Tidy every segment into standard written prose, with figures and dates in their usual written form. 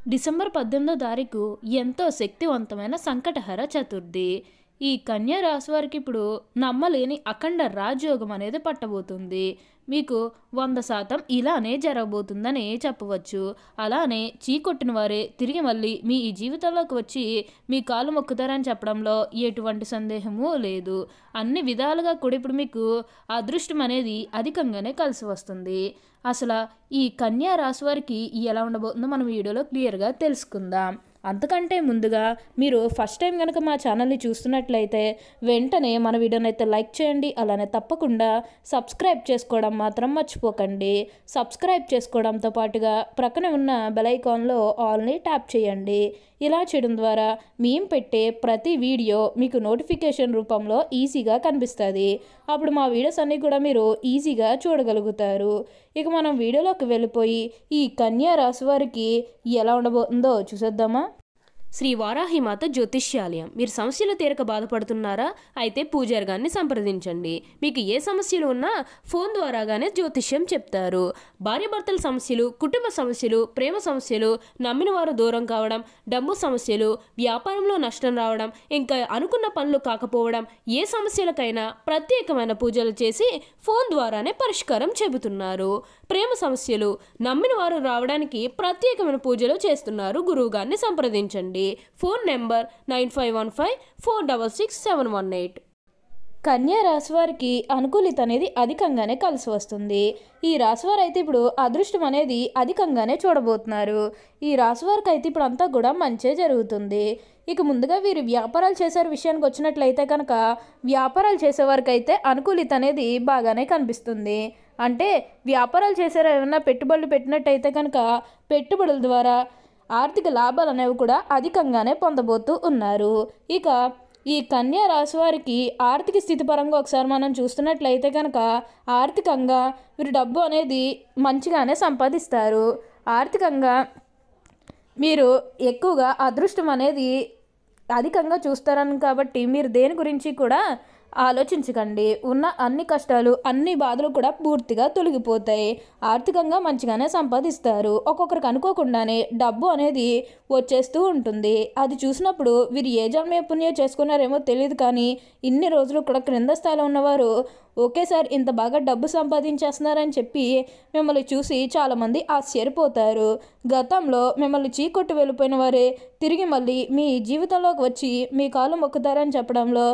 December 18వ తారీఖు ఎంతో శక్తివంతమైన సంకటహర చతుర్థి. ఈ కన్యా రాశి వారికి ఇప్పుడు నమ్మలేని అఖండ రాజయోగం అనేది పట్టబోతుంది. మీకు 100% ఇలానే జరగబోతుందని చెప్పవచ్చు. అలానే చీకొట్టిన వారే తిరిగి మళ్ళీ మీ ఈ జీవితంలోకి వచ్చి మీ కాళ్ళు మొక్కుతారని చెప్పడంలో ఎటువంటి సందేహము లేదు. అన్ని విధాలుగా కూడా ఇప్పుడు మీకు అదృష్టం అనేది అధికంగానే కలిసి వస్తుంది. అసలు ఈ కన్యా రాశి వారికి ఎలా ఉండబోతుందో మనం వీడియోలో క్లియర్గా తెలుసుకుందాం. అంతకంటే ముందుగా మీరు ఫస్ట్ టైం కనుక మా ఛానల్ని చూస్తున్నట్లయితే వెంటనే మన వీడియోని అయితే లైక్ చేయండి. అలానే తప్పకుండా సబ్స్క్రైబ్ చేసుకోవడం మాత్రం మర్చిపోకండి. సబ్స్క్రైబ్ చేసుకోవడంతో పాటుగా ప్రక్కన ఉన్న బెల్ ఐకాన్లో ఆల్ని ట్యాప్ చేయండి. ఇలా చేయడం ద్వారా మేము పెట్టే ప్రతి వీడియో మీకు నోటిఫికేషన్ రూపంలో ఈజీగా కనిపిస్తుంది. అప్పుడు మా వీడియోస్ అన్నీ కూడా మీరు ఈజీగా చూడగలుగుతారు. ఇక మనం వీడియోలోకి వెళ్ళిపోయి ఈ కన్యా రాశి వారికి ఎలా ఉండబోతుందో చూసేద్దామా. శ్రీ వారాహిమాత జ్యోతిష్యాలయం. మీరు సమస్యలు తీరక బాధపడుతున్నారా? అయితే పూజారి గారిని సంప్రదించండి. మీకు ఏ సమస్యలు ఉన్నా ఫోన్ ద్వారాగానే జ్యోతిష్యం చెప్తారు. భార్యాభర్తల సమస్యలు, కుటుంబ సమస్యలు, ప్రేమ సమస్యలు, నమ్మిన వారు దూరం కావడం, డబ్బు సమస్యలు, వ్యాపారంలో నష్టం రావడం, ఇంకా అనుకున్న పనులు కాకపోవడం, ఏ సమస్యలకైనా ప్రత్యేకమైన పూజలు చేసి ఫోన్ ద్వారానే పరిష్కారం చెబుతున్నారు. ప్రేమ సమస్యలు, నమ్మిన వారు రావడానికి ప్రత్యేకమైన పూజలు చేస్తున్నారు. గురువు గారిని సంప్రదించండి. Phone number 9515466718. కన్యా రాశి వారికి అనుకూలిత అనేది అధికంగానే కలిసి వస్తుంది. ఈ రాశివారు అయితే ఇప్పుడు అదృష్టం అనేది అధికంగానే చూడబోతున్నారు. ఈ రాశివారికి అయితే ఇప్పుడు అంతా కూడా మంచే జరుగుతుంది. ఇక ముందుగా వీరు వ్యాపారాలు చేసే విషయానికి వచ్చినట్లయితే కనుక వ్యాపారాలు చేసేవారికి అయితే అనుకూలిత అనేది బాగానే కనిపిస్తుంది. అంటే వ్యాపారాలు చేసే ఏమైనా పెట్టుబడులు పెట్టినట్టయితే కనుక పెట్టుబడుల ద్వారా ఆర్థిక లాభాలు అనేవి కూడా అధికంగానే పొందబోతూ ఉన్నారు. ఇక ఈ కన్యా రాశి వారికి ఆర్థిక స్థితి పరంగా ఒకసారి మనం చూస్తున్నట్లయితే కనుక ఆర్థికంగా మీరు డబ్బు అనేది మంచిగానే సంపాదిస్తారు. ఆర్థికంగా మీరు ఎక్కువగా అదృష్టం అనేది అధికంగా చూస్తారని కాబట్టి మీరు దేని గురించి కూడా ఆలోచించకండి. ఉన్న అన్ని కష్టాలు, అన్ని బాధలు కూడా పూర్తిగా తొలగిపోతాయి. ఆర్థికంగా మంచిగానే సంపాదిస్తారు. ఒక్కొక్కరికి అనుకోకుండానే డబ్బు అనేది వచ్చేస్తూ ఉంటుంది. అది చూసినప్పుడు వీరు ఏ జన్మ పుణ్యం చేసుకున్నారేమో తెలియదు, కానీ ఇన్ని రోజులు కూడా క్రింద స్థాయిలో ఉన్నవారు ఒకేసారి ఇంత బాగా డబ్బు సంపాదించేస్తున్నారని చెప్పి మిమ్మల్ని చూసి చాలామంది ఆశ్చర్యపోతారు. గతంలో మిమ్మల్ని చీకొట్టు వెళ్ళిపోయిన వారే తిరిగి మళ్ళీ మీ జీవితంలోకి వచ్చి మీ కాలు మొక్కుతారని చెప్పడంలో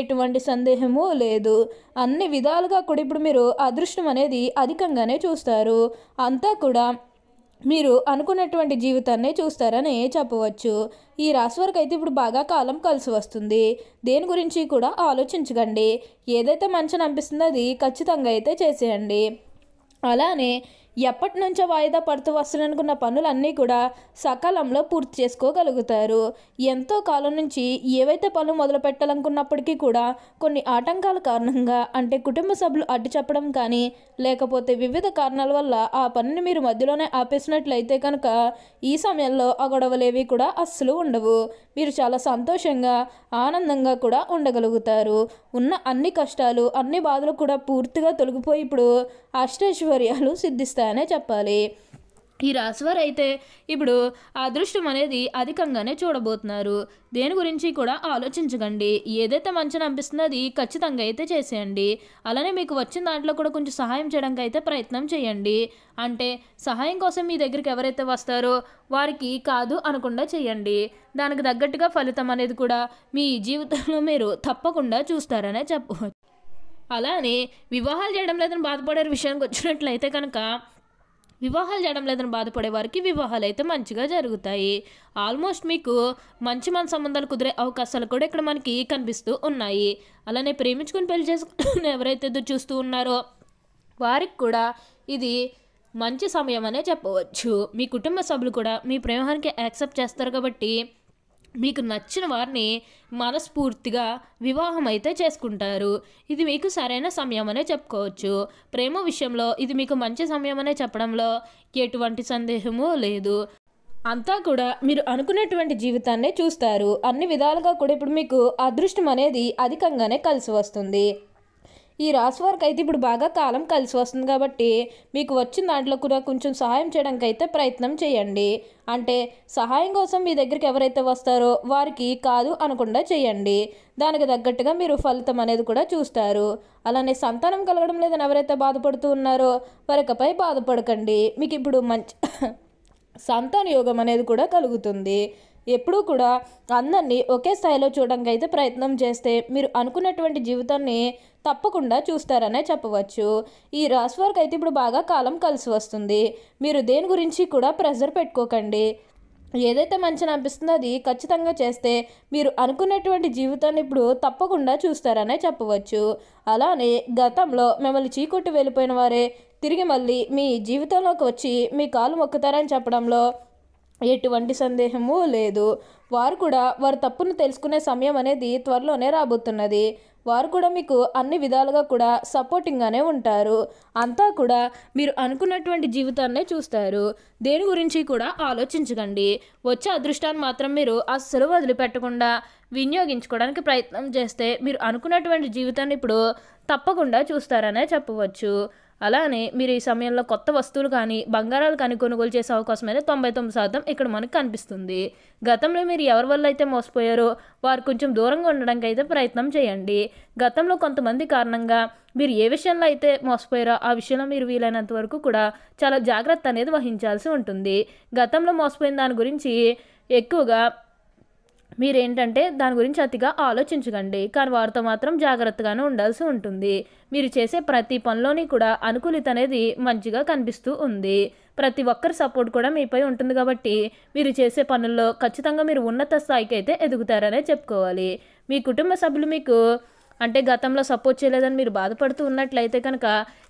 ఎటువంటి సందేహము లేదు. అన్ని విధాలుగా కూడా ఇప్పుడు మీరు అదృష్టం అనేది అధికంగానే చూస్తారు. అంతా కూడా మీరు అనుకున్నటువంటి జీవితాన్ని చూస్తారని చెప్పవచ్చు. ఈ రాశి వారికి అయితే ఇప్పుడు బాగా కాలం కలిసి వస్తుంది. దేని గురించి కూడా ఆలోచించకండి. ఏదైతే మంచిని అనిపిస్తుందో అది ఖచ్చితంగా అయితే చేసేయండి. అలానే ఎప్పటి నుంచో వాయిదా పడుతూ వస్తున్ననుకున్న పనులన్నీ కూడా సకాలంలో పూర్తి చేసుకోగలుగుతారు. ఎంతో కాలం నుంచి ఏవైతే పనులు మొదలు పెట్టాలనుకున్నప్పటికీ కూడా కొన్ని ఆటంకాల కారణంగా, అంటే కుటుంబ సభ్యులు అడ్డు చెప్పడం కానీ లేకపోతే వివిధ కారణాల వల్ల ఆ పనిని మీరు మధ్యలోనే ఆపేసినట్లయితే కనుక ఈ సమయంలో ఆ గొడవలేవి కూడా అస్సలు ఉండవు. మీరు చాలా సంతోషంగా ఆనందంగా కూడా ఉండగలుగుతారు. ఉన్న అన్ని కష్టాలు, అన్ని బాధలు కూడా పూర్తిగా తొలగిపోయి ఇప్పుడు అష్టైశ్వర్యాలు సిద్ధిస్తాయనే చెప్పాలి. ఈ రాశివారు అయితే ఇప్పుడు అదృష్టం అనేది అధికంగానే చూడబోతున్నారు. దేని గురించి కూడా ఆలోచించకండి. ఏదైతే మంచిని అనిపిస్తుందో అది ఖచ్చితంగా అయితే చేసేయండి. అలానే మీకు వచ్చిన దాంట్లో కూడా కొంచెం సహాయం చేయడానికి అయితే ప్రయత్నం చేయండి. అంటే సహాయం కోసం మీ దగ్గరికి ఎవరైతే వస్తారో వారికి కాదు అనకుండా చేయండి. దానికి తగ్గట్టుగా ఫలితం అనేది కూడా మీ జీవితంలో మీరు తప్పకుండా చూస్తారనే చెప్పవచ్చు. అలానే వివాహాలు చేయడం లేదని బాధపడే విషయానికి వచ్చినట్లయితే కనుక వివాహాలు చేయడం లేదని బాధపడే వారికి వివాహాలు అయితే మంచిగా జరుగుతాయి. ఆల్మోస్ట్ మీకు మంచి సంబంధాలు కుదిరే అవకాశాలు కూడా ఇక్కడ మనకి కనిపిస్తూ ఉన్నాయి. అలానే ప్రేమించుకొని పెళ్లి చేసుకుని ఎవరైతే ఎదురు చూస్తూ ఉన్నారో వారికి కూడా ఇది మంచి సమయం అనే చెప్పవచ్చు. మీ కుటుంబ సభ్యులు కూడా మీ ప్రేమానికి యాక్సెప్ట్ చేస్తారు కాబట్టి మీకు నచ్చిన వారిని మనస్ఫూర్తిగా వివాహం అయితే చేసుకుంటారు. ఇది మీకు సరైన సమయం అనే చెప్పుకోవచ్చు. ప్రేమ విషయంలో ఇది మీకు మంచి సమయం అనే చెప్పడంలో ఎటువంటి సందేహము లేదు. అంతా కూడా మీరు అనుకున్నటువంటి జీవితాన్నే చూస్తారు. అన్ని విధాలుగా కూడా ఇప్పుడు మీకు అదృష్టం అనేది అధికంగానే కలిసి వస్తుంది. ఈ రాశి వారికి అయితే ఇప్పుడు బాగా కాలం కలిసి వస్తుంది కాబట్టి మీకు వచ్చిన దాంట్లో కూడా కొంచెం సహాయం చేయడానికి అయితే ప్రయత్నం చేయండి. అంటే సహాయం కోసం మీ దగ్గరికి ఎవరైతే వస్తారో వారికి కాదు అనకుండా చేయండి. దానికి తగ్గట్టుగా మీరు ఫలితం అనేది కూడా చూస్తారు. అలానే సంతానం కలగడం లేదని ఎవరైతే బాధపడుతూ ఉన్నారో వారికపై బాధపడకండి. మీకు ఇప్పుడు మంచి సంతాన యోగం అనేది కూడా కలుగుతుంది. ఎప్పుడూ కూడా అందరినీ ఒకే స్థాయిలో చూడడానికి అయితే ప్రయత్నం చేస్తే మీరు అనుకున్నటువంటి జీవితాన్ని తప్పకుండా చూస్తారనే చెప్పవచ్చు. ఈ రాశి వారికి అయితే ఇప్పుడు బాగా కాలం కలిసి వస్తుంది. మీరు దేని గురించి కూడా ప్రెషర్ పెట్టుకోకండి. ఏదైతే మంచిని అనిపిస్తుందో అది ఖచ్చితంగా చేస్తే మీరు అనుకున్నటువంటి జీవితాన్ని ఇప్పుడు తప్పకుండా చూస్తారనే చెప్పవచ్చు. అలానే గతంలో మిమ్మల్ని చీకొట్టి వెళ్ళిపోయిన వారే తిరిగి మళ్ళీ మీ జీవితంలోకి వచ్చి మీ కాలు మొక్కుతారని చెప్పడంలో ఎటువంటి సందేహము లేదు. వారు కూడా వారి తప్పును తెలుసుకునే సమయం అనేది త్వరలోనే రాబోతున్నది. వారు కూడా మీకు అన్ని విధాలుగా కూడా సపోర్టింగ్గానే ఉంటారు. అంతా కూడా మీరు అనుకున్నటువంటి జీవితాన్నే చూస్తారు. దేని గురించి కూడా ఆలోచించకండి. వచ్చే అదృష్టాన్ని మాత్రం మీరు అస్సలు వదిలిపెట్టకుండా వినియోగించుకోవడానికి ప్రయత్నం చేస్తే మీరు అనుకున్నటువంటి జీవితాన్ని ఇప్పుడు తప్పకుండా చూస్తారనే చెప్పవచ్చు. అలానే మీరు ఈ సమయంలో కొత్త వస్తువులు కానీ బంగారాలు కానీ కొనుగోలు చేసే అవకాశం అయితే 99% ఇక్కడ మనకు కనిపిస్తుంది. గతంలో మీరు ఎవరి వల్ల అయితే మోసపోయారో వారు కొంచెం దూరంగా ఉండడానికి అయితే ప్రయత్నం చేయండి. గతంలో కొంతమంది కారణంగా మీరు ఏ విషయంలో అయితే మోసపోయారో ఆ విషయంలో మీరు వీలైనంత వరకు కూడా చాలా జాగ్రత్త అనేది వహించాల్సి ఉంటుంది. గతంలో మోసపోయిన దాని గురించి ఎక్కువగా మీరేంటంటే దాని గురించి అతిగా ఆలోచించకండి. కానీ వారితో మాత్రం జాగ్రత్తగానే ఉండాల్సి ఉంటుంది. మీరు చేసే ప్రతి పనిలోని కూడా అనుకూలిత అనేది మంచిగా కనిపిస్తూ ఉంది. ప్రతి ఒక్కరి సపోర్ట్ కూడా మీపై ఉంటుంది కాబట్టి మీరు చేసే పనుల్లో ఖచ్చితంగా మీరు ఉన్నత స్థాయికి అయితే ఎదుగుతారనే చెప్పుకోవాలి. మీ కుటుంబ సభ్యులు మీకు అంటే గతంలో సపోర్ట్ చేయలేదని మీరు బాధపడుతూ ఉన్నట్లయితే కనుక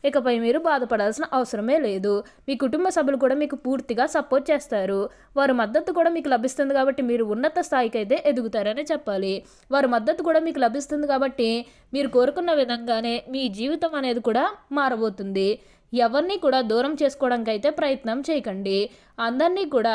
ఇకపై మీరు బాధపడాల్సిన అవసరమే లేదు. మీ కుటుంబ సభ్యులు కూడా మీకు పూర్తిగా సపోర్ట్ చేస్తారు. వారి మద్దతు కూడా మీకు లభిస్తుంది కాబట్టి మీరు ఉన్నత స్థాయికి అయితే ఎదుగుతారని చెప్పాలి. వారి మద్దతు కూడా మీకు లభిస్తుంది కాబట్టి మీరు కోరుకున్న విధంగానే మీ జీవితం అనేది కూడా మారబోతుంది. ఎవరిని కూడా దూరం చేసుకోవడానికి అయితే ప్రయత్నం చేయకండి. అందరినీ కూడా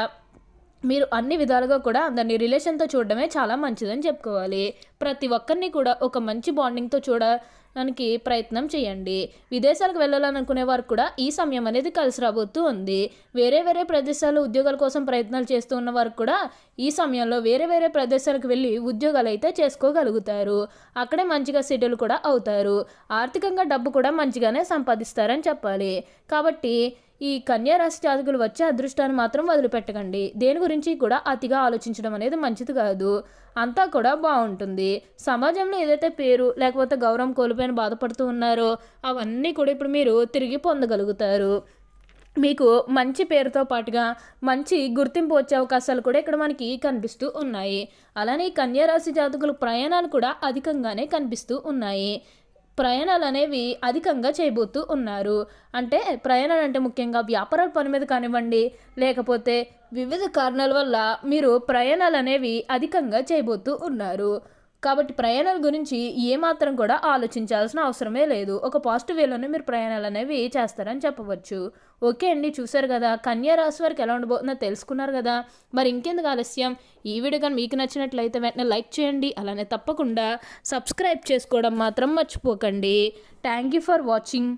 మీరు అన్ని విధాలుగా కూడా అందరినీ రిలేషన్తో చూడడమే చాలా మంచిదని చెప్పుకోవాలి. ప్రతి ఒక్కరిని కూడా ఒక మంచి బాండింగ్తో చూడడానికి ప్రయత్నం చేయండి. విదేశాలకు వెళ్ళాలనుకునే వారు కూడా ఈ సమయం అనేది కలిసి రాబోతూ ఉంది. వేరే ప్రదేశాల్లో ఉద్యోగాల కోసం ప్రయత్నాలు చేస్తూ ఉన్న వారు కూడా ఈ సమయంలో వేరే ప్రదేశాలకు వెళ్ళి ఉద్యోగాలు అయితే చేసుకోగలుగుతారు. అక్కడే మంచిగా సెటిల్ కూడా అవుతారు. ఆర్థికంగా డబ్బు కూడా మంచిగానే సంపాదిస్తారని చెప్పాలి. కాబట్టి ఈ కన్యా రాశి జాతకులు వచ్చే అదృష్టాన్ని మాత్రం వదిలిపెట్టకండి. దేని గురించి కూడా అతిగా ఆలోచించడం అనేది మంచిది కాదు. అంతా కూడా బాగుంటుంది. సమాజంలో ఏదైతే పేరు లేకపోతే గౌరవం కోల్పోయిన బాధపడుతూ ఉన్నారో అవన్నీ కూడా ఇప్పుడు మీరు తిరిగి పొందగలుగుతారు. మీకు మంచి పేరుతో పాటుగా మంచి గుర్తింపు వచ్చే అవకాశాలు కూడా ఇక్కడ మనకి కనిపిస్తూ ఉన్నాయి. అలానే కన్యా రాశి జాతకులు ప్రయాణాలు కూడా అధికంగానే కనిపిస్తూ ఉన్నాయి. ప్రయాణాలు అనేవి అధికంగా చేయబోతూ ఉన్నారు. అంటే ప్రయాణాలు అంటే ముఖ్యంగా వ్యాపారాల పని మీద కానివ్వండి లేకపోతే వివిధ కారణాల వల్ల మీరు ప్రయాణాలు అనేవి అధికంగా చేయబోతూ ఉన్నారు. కాబట్టి ప్రయాణాల గురించి ఏమాత్రం కూడా ఆలోచించాల్సిన అవసరమే లేదు. ఒక పాజిటివ్ వేలోనే మీరు ప్రయాణాలు అనేవి చేస్తారని చెప్పవచ్చు. ఓకే అండి, చూసారు కదా కన్యా రాశి వారికి ఎలా ఉండబోతుందో తెలుసుకున్నారు కదా. మరి ఇంకెందుకు ఆలస్యం, ఈ వీడియో కానీ మీకు నచ్చినట్లయితే వెంటనే లైక్ చేయండి. అలానే తప్పకుండా సబ్స్క్రైబ్ చేసుకోవడం మాత్రం మర్చిపోకండి. Thank you for watching.